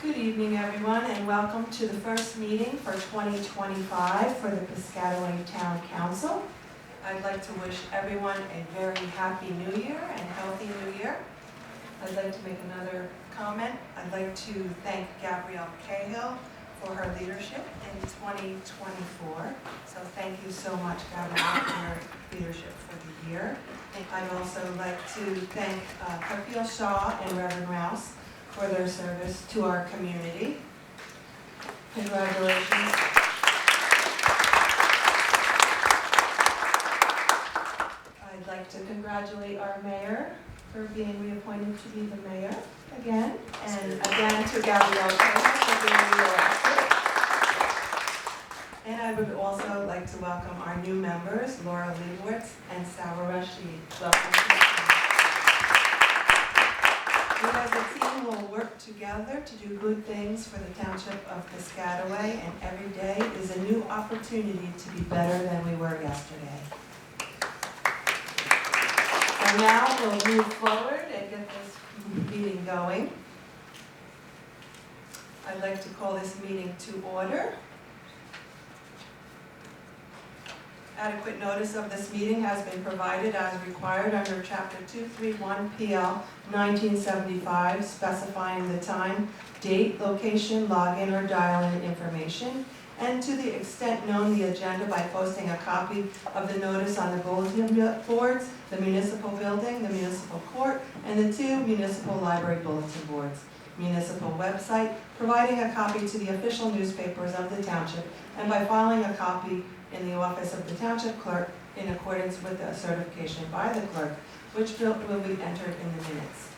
Good evening, everyone, and welcome to the first meeting for 2025 for the Piscataway Town Council. I'd like to wish everyone a very happy New Year and healthy New Year. I'd like to make another comment. I'd like to thank Gabrielle Cahill for her leadership in 2024. So thank you so much, Gabrielle, for your leadership for the year. I'd also like to thank Cupfield Shaw and Reverend Rouse for their service to our community. Congratulations. I'd like to congratulate our mayor for being reappointed to be the mayor again, and again to Gabrielle Cahill for being reelected. And I would also like to welcome our new members, Laura Leibowitz and Sarah Rashid. Welcome to the team. We as a team will work together to do good things for the Township of Piscataway, and every day is a new opportunity to be better than we were yesterday. So now we'll move forward and get this meeting going. I'd like to call this meeting to order. Adequate notice of this meeting has been provided as required under Chapter 231 PL 1975, specifying the time, date, location, login, or dial-in information, and to the extent known, the agenda by posting a copy of the notice on the bulletin boards, the municipal building, the municipal court, and the 2 municipal library bulletin boards. Municipal website, providing a copy to the official newspapers of the township, and by filing a copy in the office of the township clerk in accordance with a certification by the clerk, which will be entered in the minutes.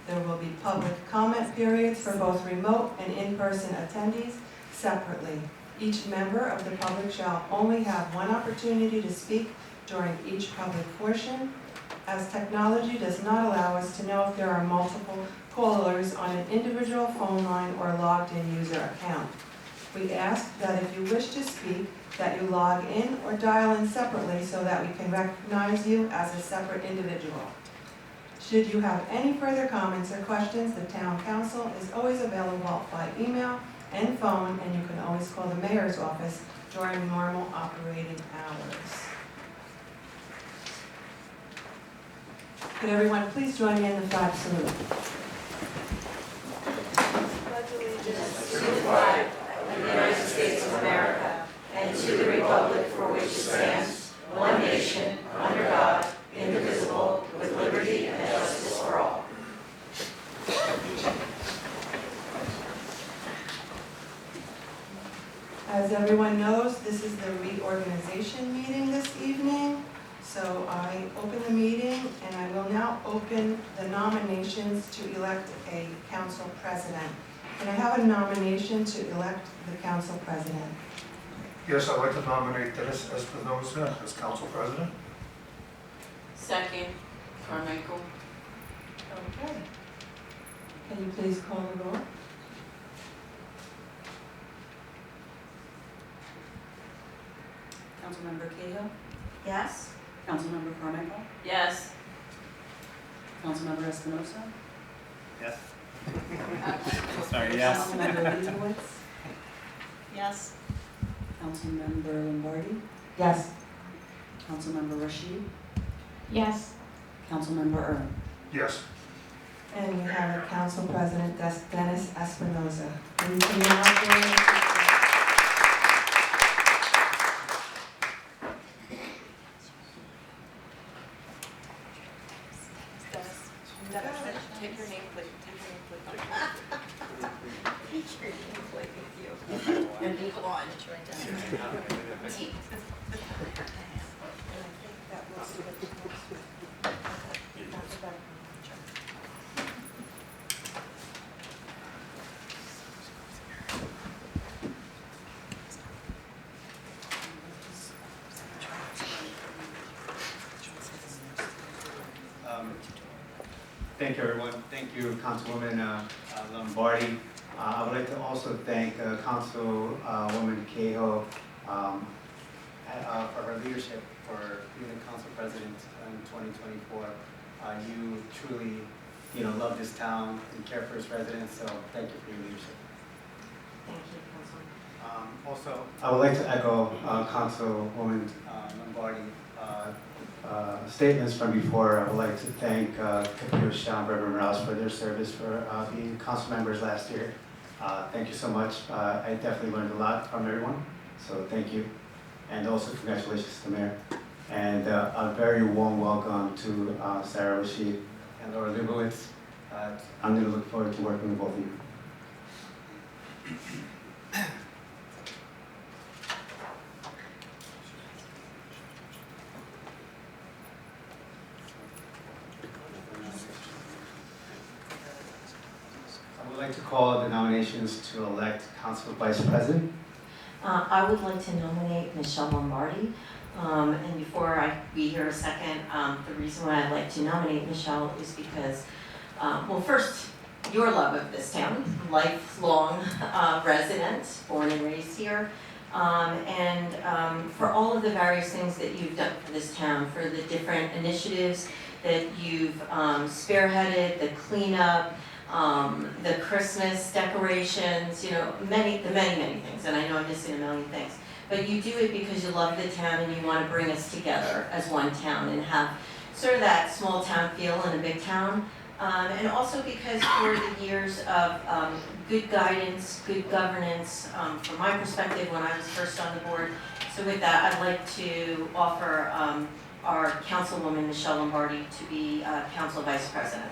There will be public comment periods for both remote and in-person attendees separately. Each member of the public shall only have one opportunity to speak during each public portion, as technology does not allow us to know if there are multiple callers on an individual phone line or logged-in user account. We ask that if you wish to speak, that you log in or dial in separately so that we can recognize you as a separate individual. Should you have any further comments or questions, the Town Council is always available by email and phone, and you can always call the Mayor's office during normal operating hours. Could everyone please join me in the flag salute? Pledge allegiance to the flag of the United States of America and to the republic for which it stands, one nation, under God, indivisible, with liberty and justice for all. As everyone knows, this is the reorganization meeting this evening. So I open the meeting, and I will now open the nominations to elect a council president. Can I have a nomination to elect the council president? Yes, I'd like to nominate Dennis Espinosa as council president. Second, Carmichael. Okay. Can you please call the roll? Councilmember Cahill, Yes. Councilmember Carmichael, Yes. Councilmember Espinosa, Yes. Sorry, yes. Councilmember Leibowitz? Yes. Councilmember Lombardi, Yes. Councilmember Rashid, Yes. Councilmember Earl. Yes. And we have a council president, Dennis Espinosa. And you can now join Take your name, please. Take your name, please. Take your name, please, with you. And be on. Thank you, everyone. Thank you, Councilwoman Lombardi. I would like to also thank Councilwoman Cahill for her leadership, for being the council president in 2024. You truly, love this town and care for its residents, so thank you for your leadership. Thank you, Councilman. Also, I would like to echo Councilwoman Lombardi statements from before. I would like to thank Kapil Shah and Reverend Rouse for their service for being council members last year. Thank you so much. I definitely learned a lot from everyone, so thank you. And also congratulations to the mayor. And a very warm welcome to Sarah Rashid and Laura Leibowitz. I'm going to look forward to working with both of you. I would like to call the nominations to elect Council Vice President. I would like to nominate Michelle Lombardi. And before we hear a second, the reason why I'd like to nominate Michelle is because, well, first, your love of this town, lifelong resident, born and raised here, and for all of the various things that you've done for this town, for the different initiatives that you've spearheaded, the cleanup, the Christmas decorations, you know, many things, and I know I'm missing a million things. But you do it because you love the town and you want to bring us together as one town and have sort of that small town feel in a big town. And also because for the years of good guidance, good governance, from my perspective when I was first on the board. So with that, I'd like to offer our Councilwoman Michelle Lombardi to be Council Vice President.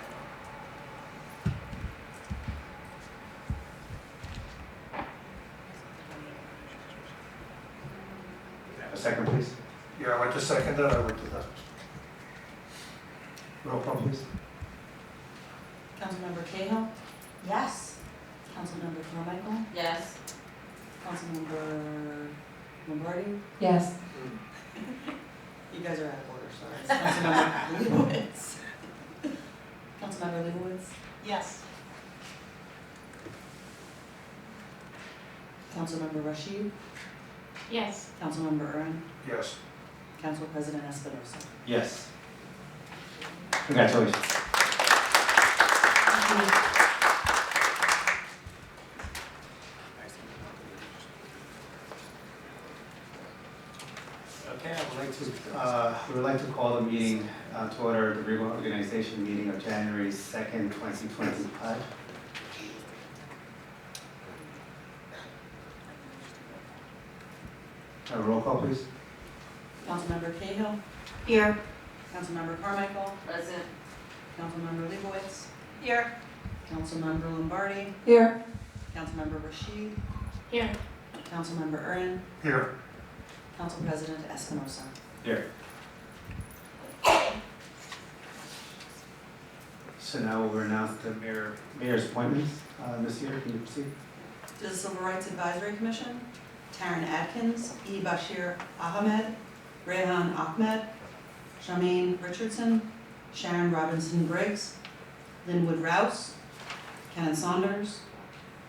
A second, please. Yeah, I'd like to second that, I would do that. Roll call, please. Councilmember Cahill, Yes. Councilmember Carmichael, Yes. Councilmember Lombardi. Yes. You guys are out of order, sorry. Councilmember Leibowitz. Councilmember Leibowitz, Yes. Councilmember Rashid, Yes. Councilmember Ern, Yes. Council President Espinosa. Yes. Congratulations. Okay, we would like to call the meeting to order, the Reorganization meeting of January 2nd, 2025. Roll call, please. Councilmember Cahill, Here. Councilmember Carmichael, Present. Councilmember Leibowitz, Here. Councilmember Lombardi, Here. Councilmember Rashid, Here. Councilmember Ern, Here. Council President Espinosa. Here. So now we'll announce the mayor's appointments. Ms. Year, can you proceed? To the Civil Rights Advisory Commission, Taryn Atkins, E. Bashir Ahmed, Rehan Ahmed, Charmaine Richardson, Sharon Robinson Briggs, Linwood Rouse, Kenneth Saunders,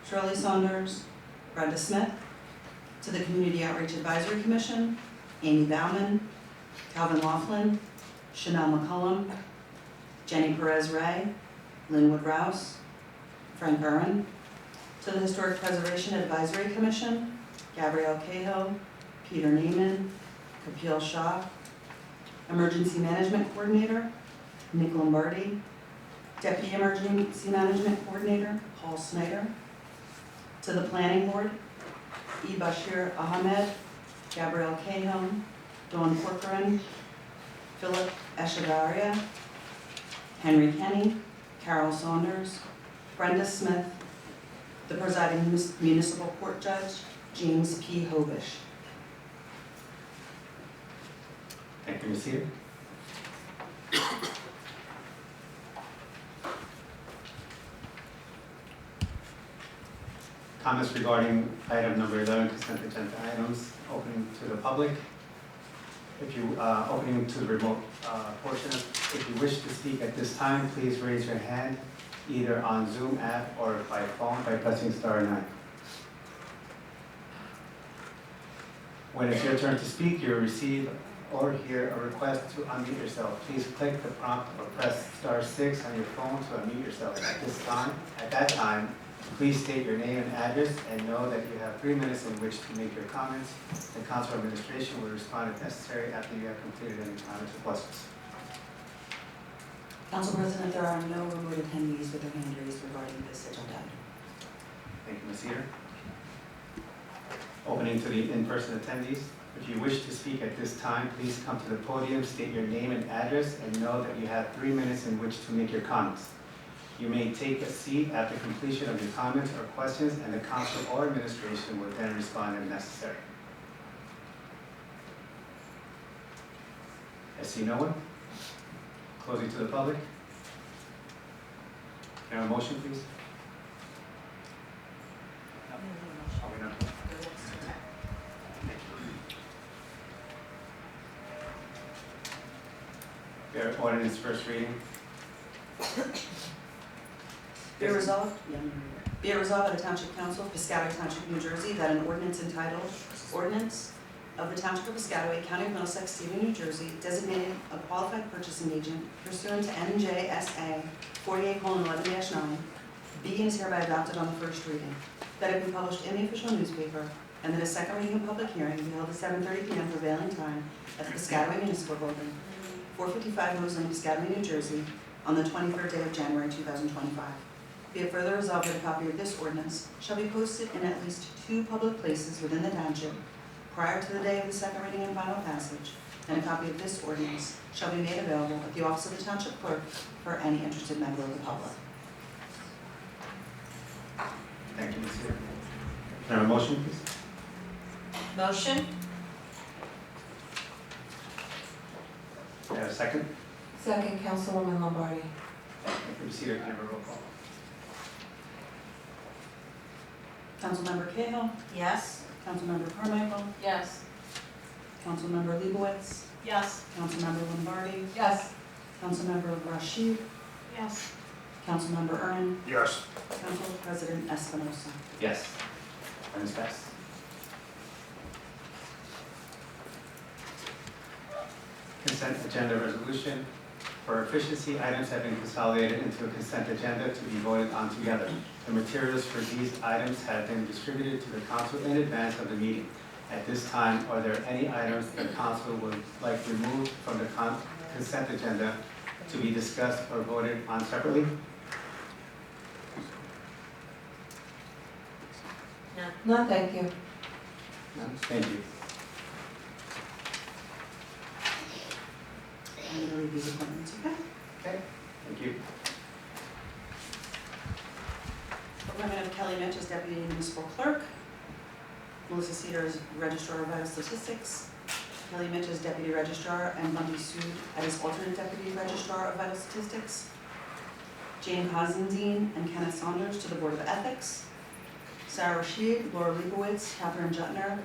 Shirley Saunders, Brenda Smith. To the Community Outreach Advisory Commission, Amy Bauman, Calvin Laughlin, Chanel McCullum, Jenny Perez Ray, Linwood Rouse, Frank Aaron. To the Historic Preservation Advisory Commission, Gabrielle Cahill, Peter Neiman, Kapil Shah. Emergency Management Coordinator, Nick Lombardi. Deputy Emergency Management Coordinator, Paul Snyder. To the Planning Board, E. Bashir Ahmed, Gabrielle Cahill, Dawn Corcoran, Philip Echegaria, Henry Kenny, Carol Saunders, Brenda Smith. The presiding municipal court judge, James P. Hobish. Thank you, Ms. Year. Comments regarding item number 11, consent agenda items, opening to the public. If you, opening to the remote portion, if you wish to speak at this time, please raise your hand, either on Zoom app or by phone by pressing *9. When it's your turn to speak, you'll receive or hear a request to unmute yourself. Please click the prompt or press *6 on your phone to unmute yourself. At that time, Please state your name and address and know that you have 3 minutes in which to make your comments. The council administration will respond if necessary after you have completed any comments or questions. Council President, there are no remote attendees with their hand raised regarding this agenda item. Thank you, Ms. Eder. Opening to the in-person attendees. If you wish to speak at this time, please come to the podium, state your name and address, and know that you have 3 minutes in which to make your comments. You may take a seat after completion of your comments or questions, and the council or administration will then respond if necessary. I see no one. Closing to the public. Can I have a motion, please? Oh, we don't. Fair ordinance first reading. Be it resolved, Be it resolved by the Township Council of Piscataway Township, New Jersey, that an ordinance entitled Ordinance of the Township of Piscataway, County of Middlesex, State of New Jersey, designating a qualified purchasing agent pursuant to NJSA 48:11-9, be and is hereby adopted on the first reading, that it be published in the official newspaper, and that a second reading and public hearing be held at 7:30 p.m. prevailing time at the Piscataway Municipal Building, 455 Rose Lane, Piscataway, New Jersey, on the 23rd day of January 2025. Be it further resolved that a copy of this ordinance shall be posted in at least 2 public places within the township prior to the day of the second reading and final passage, and a copy of this ordinance shall be made available at the office of the township clerk for any interested member of the public. Thank you, Ms. Eder. Can I have a motion, please? Motion? Can I have a second? Second, Councilwoman Lombardi. Thank you, Ms. Eder. Can I have a roll call? Councilmember Cahill, Yes. Councilmember Carmichael, Yes. Councilmember Leibowitz, Yes. Councilmember Lombardi, Yes. Councilmember Rashid, Yes. Councilmember Ernie, Yes. Council President Espinosa. Yes. And it's passed. Consent agenda resolution. For efficiency, items have been consolidated into a consent agenda to be voted on together. The materials for these items have been distributed to the council in advance of the meeting. At this time, are there any items the council would like removed from the consent agenda to be discussed or voted on separately? No, thank you. None? Thank you. I'm going to read these appointments, okay? Okay, thank you. Appointment of Kelly Mitch as Deputy Municipal Clerk. Melissa Cedar as Registrar of Vital Statistics. Kelly Mitch as Deputy Registrar, and Bundy Sood as alternate Deputy Registrar of Vital Statistics. Jane Constantine and Kenneth Saunders to the Board of Ethics. Sarah Rashid, Laura Leibowitz, Catherine Jutner,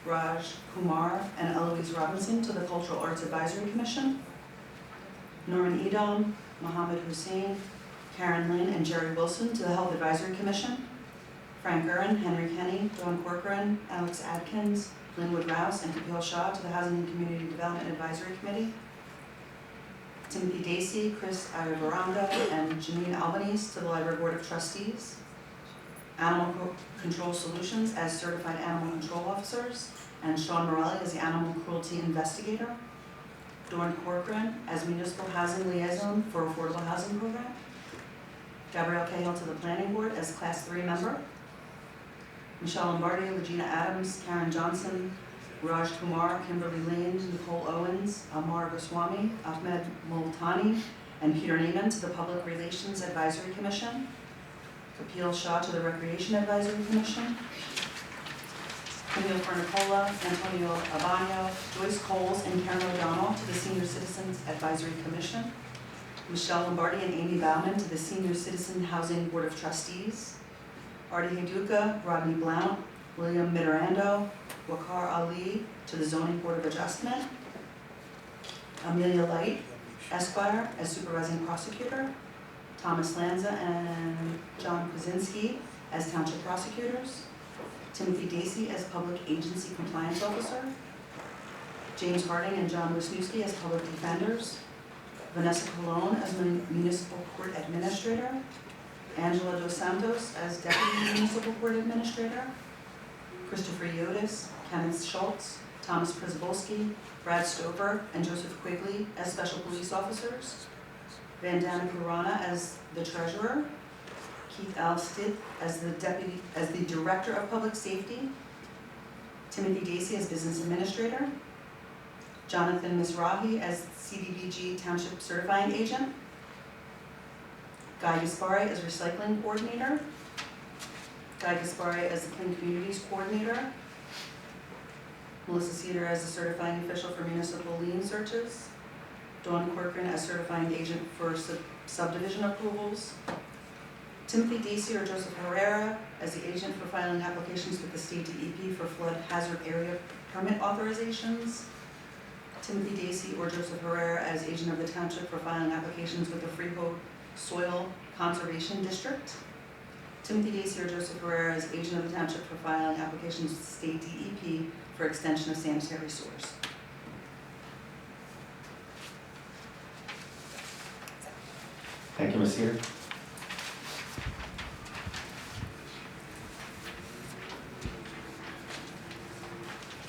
Raj Kumar, and Eloise Robinson to the Cultural Arts Advisory Commission. Norman Edom, Mohammed Hussein, Karen Lynn, and Jerry Wilson to the Health Advisory Commission. Frank Gurin, Henry Kenny, Dawn Corcoran, Alex Adkins, Linwood Rouse, and Kapil Shah to the Housing and Community Development Advisory Committee. Timothy Dacey, Chris Ayavaranga, and Janine Albanese to the Library Board of Trustees. Animal Control Solutions as Certified Animal Control Officers, and Sean Morelli as the Animal Cruelty Investigator. Dawn Corcoran as Municipal Housing Liaison for Affordable Housing Program. Gabrielle Cahill to the Planning Board as Class 3 member. Michelle Lombardi, Regina Adams, Karen Johnson, Raj Kumar, Kimberly Lane, Nicole Owens, Amar Goswami, Ahmed Multani, and Peter Neiman to the Public Relations Advisory Commission. Kapil Shah to the Recreation Advisory Commission. Camille Fernicola, Antonio Abano, Joyce Coles, and Karen O'Donnell to the Senior Citizens Advisory Commission. Michelle Lombardi and Amy Bauman to the Senior Citizen Housing Board of Trustees. Artie Heyduka, Rodney Blount, William Mitterando, Wakar Ali to the Zoning Board of Adjustment. Amelia Light, Esquire, as Supervising Prosecutor. Thomas Lanza and John Krasinski as Township Prosecutors. Timothy Dacey as Public Agency Compliance Officer. James Harding and John Wisniewski as Public Defenders. Vanessa Colon as Municipal Court Administrator. Angela Dos Santos as Deputy Municipal Court Administrator, Christopher Yodis, Kenneth Schultz, Thomas Przybylski, Brad Stover, and Joseph Quigley as Special Police Officers, Vandana Purana as the Treasurer, Keith Alstid as the Director of Public Safety, Timothy Dacey as Business Administrator, Jonathan Mizrahi as CDBG Township Certifying Agent, Guy Gaspari as Recycling Coordinator, Guy Gaspari as the Clean Communities Coordinator, Melissa Cedar as the Certifying Official for Municipal Lien Searches, Dawn Corcoran as Certifying Agent for Subdivision Approvals, Timothy Dacey or Joseph Herrera as the Agent for Filing Applications with the State DEP for Flood Hazard Area Permit Authorizations, Timothy Dacey or Joseph Herrera as Agent of the Township for Filing Applications with the Freehold Soil Conservation District, Timothy Dacey or Joseph Herrera as Agent of the Township for Filing Applications with the State DEP for Extension of Sanitary Sewers. Thank you, Ms. Cedar.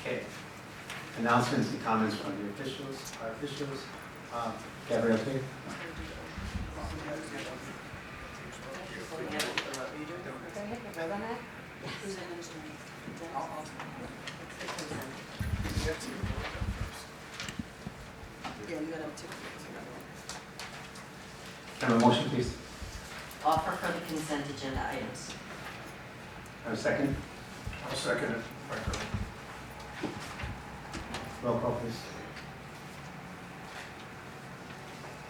Okay. Announcements and comments from the officials, our officials. Gabrielle, please. Yeah, you got up to. Can I have a motion, please? Offer for the consent agenda items. Have a second? I'll second it, Franco. Roll call, please.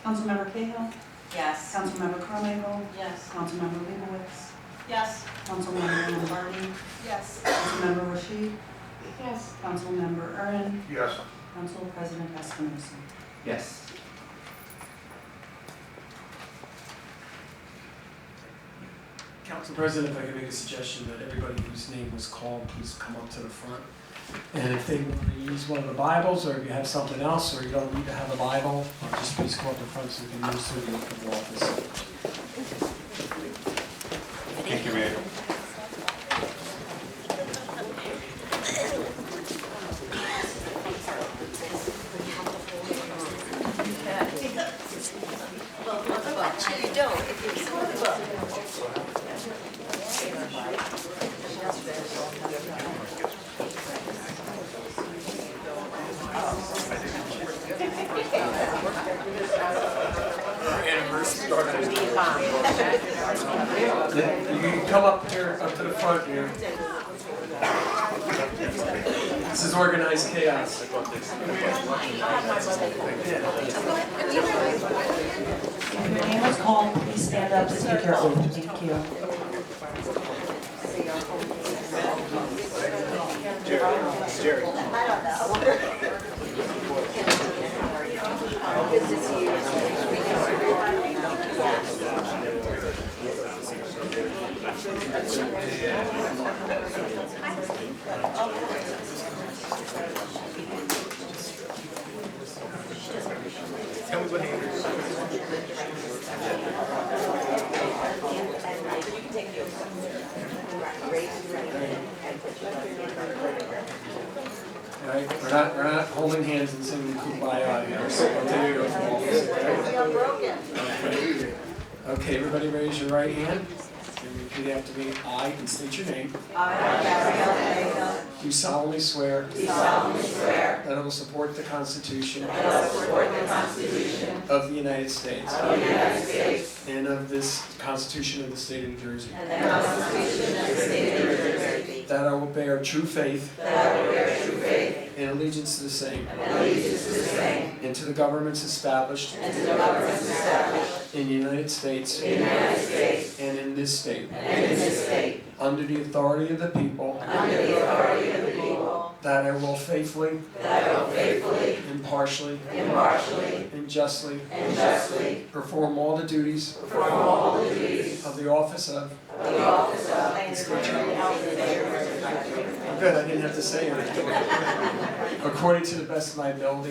Councilmember Cahill, Yes. Councilmember Carmichael, Yes. Councilmember Leibowitz, Yes. Councilmember Lombardi, Yes. Councilmember Rashid, Yes. Councilmember Erwin, Yes. Council President Espinosa. Yes. Council President, if I could make a suggestion that everybody whose name was called, please come up to the front. And if they want to use one of the Bibles, or if you have something else, or you don't need to have a Bible, just please come up to the front so you can use through the oath of office. Thank you, Mayor. You don't, if you saw the book. You can come up here, up to the front here. This is organized chaos. If your name was called, please stand up and take your oath. Thank you. All right, we're not holding hands and singing Kumbaya here, so we'll take your oath of office, okay? Okay, everybody raise your right hand and repeat after me. I, and state your name. Do solemnly swear. That I will support the Constitution. Of the United States. And of this Constitution of the State of New Jersey. That I will bear true faith. And allegiance to the same. And to the governments established. In the United States. And in this state. Under the authority of the people. That I will faithfully. Impartially. And justly. Perform all the duties. Of the office of. Good, I didn't have to say anything. According to the best of my ability.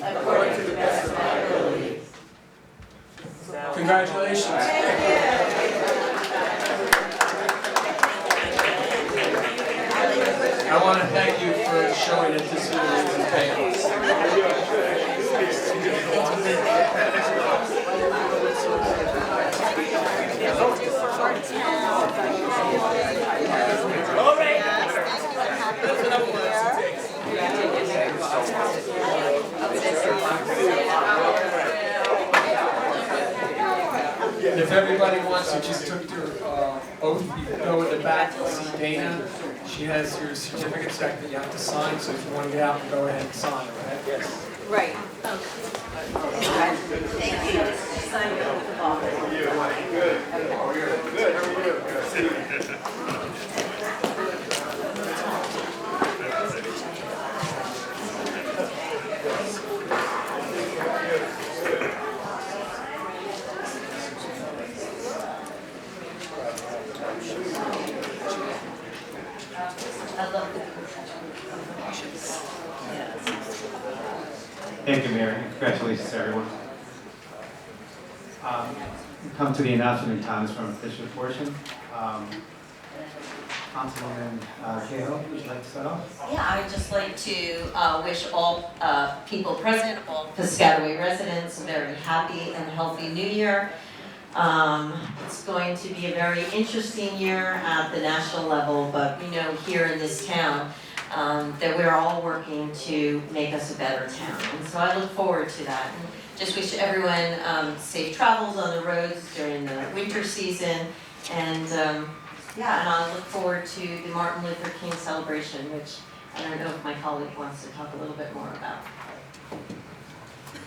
Congratulations. I want to thank you for showing that this really is a payoff. And if everybody wants to just took their oath, you can go in the back to see Dana. She has your certificates that you have to sign, so if you want to get out, go ahead and sign, okay? Yes. Right. Thank you. Sign it off the ball. I love the Thank you, Mayor, and congratulations to everyone. We come to the announcement in time from official portion. Councilwoman Cahill, would you like to start off? Yeah, I would just like to wish all people present, all Piscataway residents, a very happy and healthy new year. It's going to be a very interesting year at the national level, but we know here in this town that we're all working to make us a better town. And so I look forward to that. And just wish everyone safe travels on the roads during the winter season. And yeah, and I look forward to the Martin Luther King celebration, which I don't know if my colleague wants to talk a little bit more about.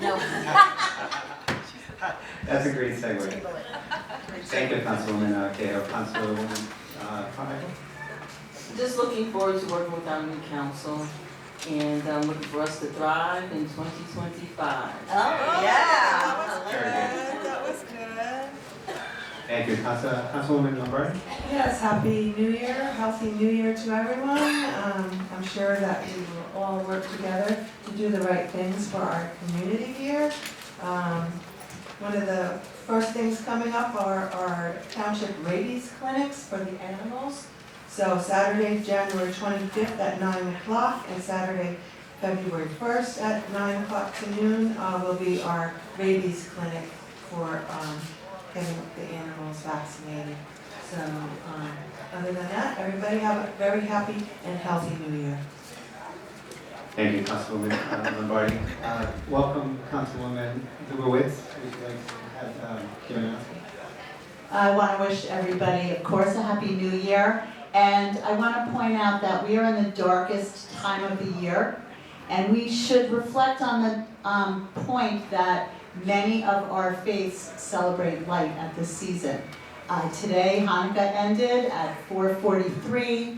No. That's a great segue. Thank you, Councilwoman Cahill. Councilwoman Carmichael? Just looking forward to working with our new council and looking for us to thrive in 2025. Oh, yeah. Very good. That was good. Thank you. Councilwoman Lombardi? Yes, happy new year, healthy new year to everyone. I'm sure that we will all work together to do the right things for our community here. One of the first things coming up are our Township rabies clinics for the animals. So Saturday, January 25th at 9 o'clock and Saturday, February 1st at 9 o'clock to noon will be our rabies clinic for getting the animals vaccinated. So other than that, everybody have a very happy and healthy new year. Thank you, Councilwoman Lombardi. Welcome, Councilwoman Lubowitz. Would you like to have give an announcement? I want to wish everybody, of course, a happy new year. And I want to point out that we are in the darkest time of the year. And we should reflect on the point that many of our faiths celebrate light at this season. Today, Hanukkah ended at 4:43.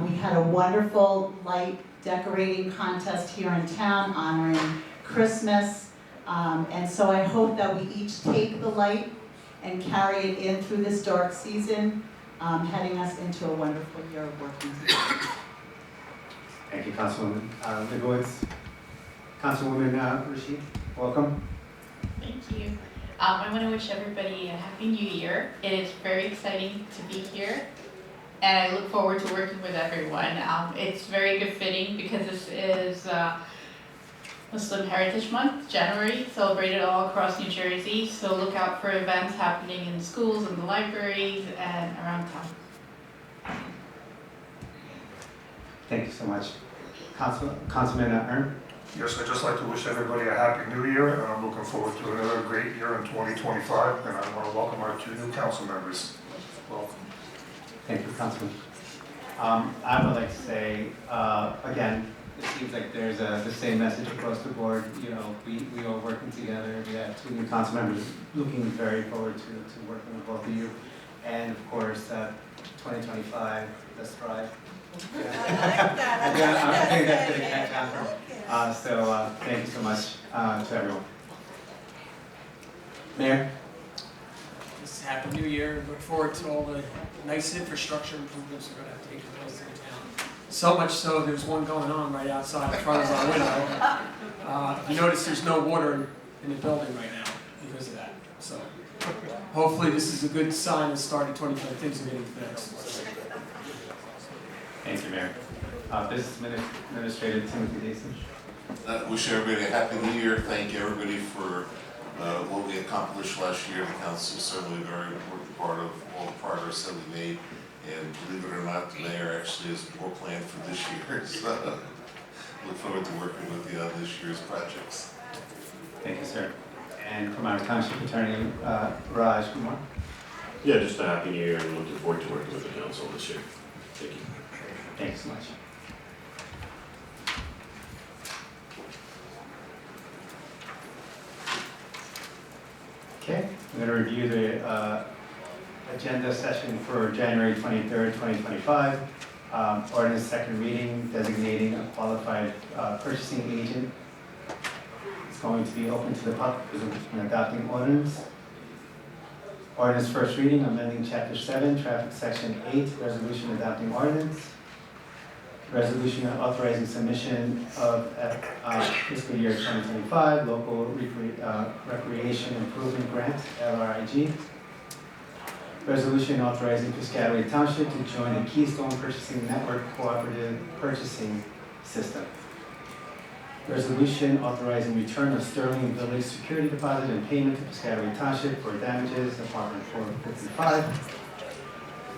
We had a wonderful light decorating contest here in town honoring Christmas. And so I hope that we each take the light and carry it in through this dark season, heading us into a wonderful year of working together. Thank you, Councilwoman Lubowitz. Councilwoman Rashid, welcome. Thank you. I want to wish everybody a happy new year. It is very exciting to be here, and I look forward to working with everyone. It's very good fitting because this is Muslim Heritage Month, January, celebrated all across New Jersey. So look out for events happening in schools and the libraries and around town. Thank you so much. Councilman Ern? Yes, I'd just like to wish everybody a happy new year, and I'm looking forward to another great year in 2025, and I want to welcome our 2 new council members. Welcome. Thank you, Councilman. I would like to say, again, it seems like there's the same message across the board. You know, we are working together. We have 2 new council members, looking very forward to working with both of you. And of course, 2025, let's thrive. I like that. I think that's going to catch on. So thank you so much to everyone. Mayor? Just happy new year. Look forward to all the nice infrastructure improvements we're going to have to take place in town. So much so, there's one going on right outside in front of our window. You notice there's no water in the building right now because of that. So hopefully this is a good sign of start of 2020. Things are getting fixed. Thank you, Mayor. Business Administrator Timothy Dason. Wish everybody a happy new year. Thank everybody for what we accomplished last year. The council is certainly a very important part of all the progress that we made. And believe it or not, the mayor actually has more planned for this year. So look forward to working with you on this year's projects. Thank you, sir. And from our Township Attorney, Raj Kumar. Yeah, just a happy new year and looking forward to working with the council this year. Thank you. Thanks so much. Okay, I'm going to review the agenda session for January 23rd, 2025. Ordinance second reading designating a qualified purchasing agent. It's going to be open to the public and adopting ordinance. Ordinance first reading, amending Chapter 7, Traffic Section 8, resolution adopting ordinance. Resolution authorizing submission of fiscal year 2025 local recreation improvement grant, LRIG. Resolution authorizing Piscataway Township to join the Keystone Purchasing Network Cooperative Purchasing System. Resolution authorizing return of Sterling Village security deposit and payment to Piscataway Township for damages, Department 455.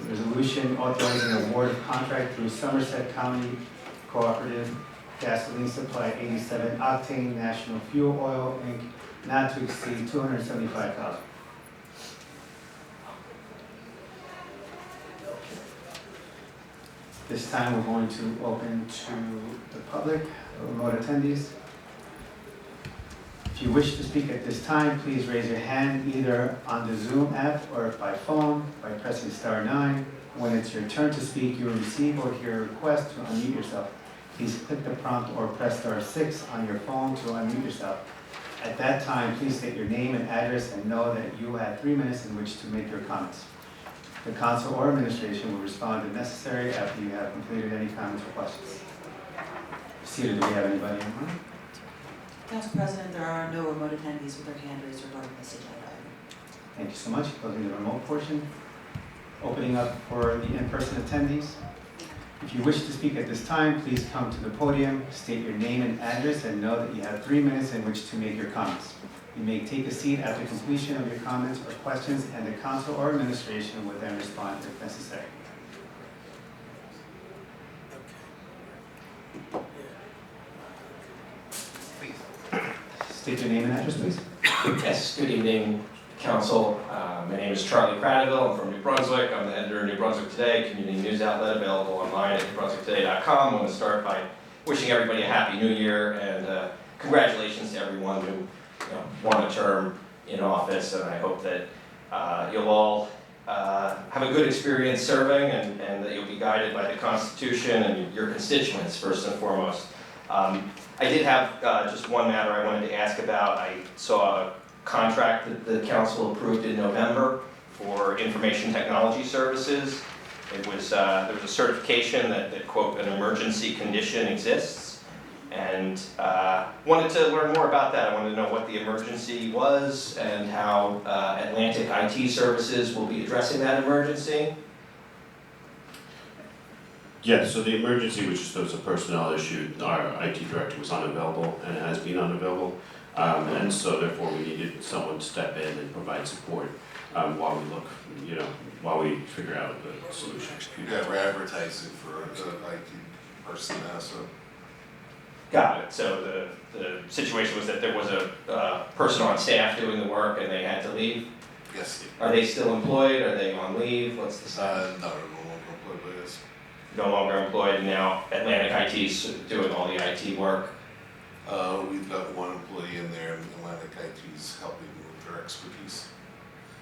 Resolution authorizing award of contract through Somerset County Cooperative Gasoline Supply 87 Octane National Fuel Oil, Inc., not to exceed $275,000. This time we're going to open to the public, remote attendees. If you wish to speak at this time, please raise your hand either on the Zoom app or by phone by pressing *9. When it's your turn to speak, you will receive or hear a request to unmute yourself. Please click the prompt or press *6 on your phone to unmute yourself. At that time, please state your name and address and know that you have 3 minutes in which to make your comments. The council or administration will respond if necessary after you have completed any comments or questions. Seated, do we have anybody online? Council President, there are no remote attendees with their hand raised regarding this agenda item. Thank you so much. Closing the remote portion. Opening up for the in-person attendees. If you wish to speak at this time, please come to the podium, state your name and address, and know that you have 3 minutes in which to make your comments. You may take a seat after completion of your comments or questions, and the council or administration will then respond if necessary. State your name and address, please. Yes, good evening, Council. My name is Charlie Cradaville. I'm from New Brunswick. I'm the editor of New Brunswick Today, community news outlet available online at newbrunswicktoday.com. I want to start by wishing everybody a happy new year and congratulations to everyone who won a term in office. And I hope that you'll all have a good experience serving and that you'll be guided by the Constitution and your constituents first and foremost. I did have just one matter I wanted to ask about. I saw a contract that the council approved in November for information technology services. It was there was a certification that quote an emergency condition exists, and wanted to learn more about that. I wanted to know what the emergency was and how Atlantic IT Services will be addressing that emergency. Yeah, so the emergency was just there was a personnel issue. Our IT director was unavailable and has been unavailable. And so therefore we needed someone to step in and provide support while we look, while we figure out the solution. Yeah, we're advertising for the IT person now, so. Got it. So the situation was that there was a person on staff doing the work and they had to leave? Yes. Are they still employed? Are they on leave? What's the status? No, no longer employed by us. No longer employed, and now Atlantic IT's doing all the IT work. We've got one employee in there, and Atlantic IT's helping with their expertise.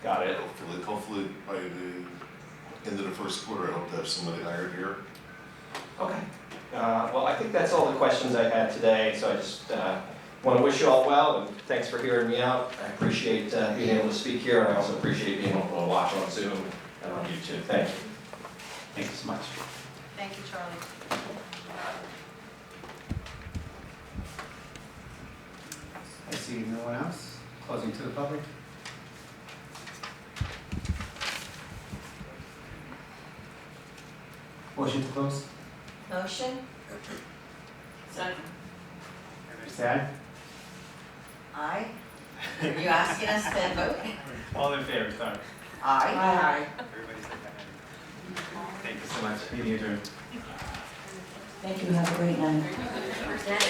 Got it. Hopefully by the end of the first quarter, I hope to have somebody hired here. Okay. Well, I think that's all the questions I had today, so I just want to wish you all well, and thanks for hearing me out. I appreciate being able to speak here, and I also appreciate being able to watch on Zoom and on YouTube. Thank you. Thank you so much. Thank you, Charlie. I see no one else. Closing to the public. Motion to close. Motion? Second. Say aye. Aye. Are you asking us to vote? All in favor, sorry. Aye. Everybody said that. Thank you so much. Meeting adjourned. Thank you, have a great night.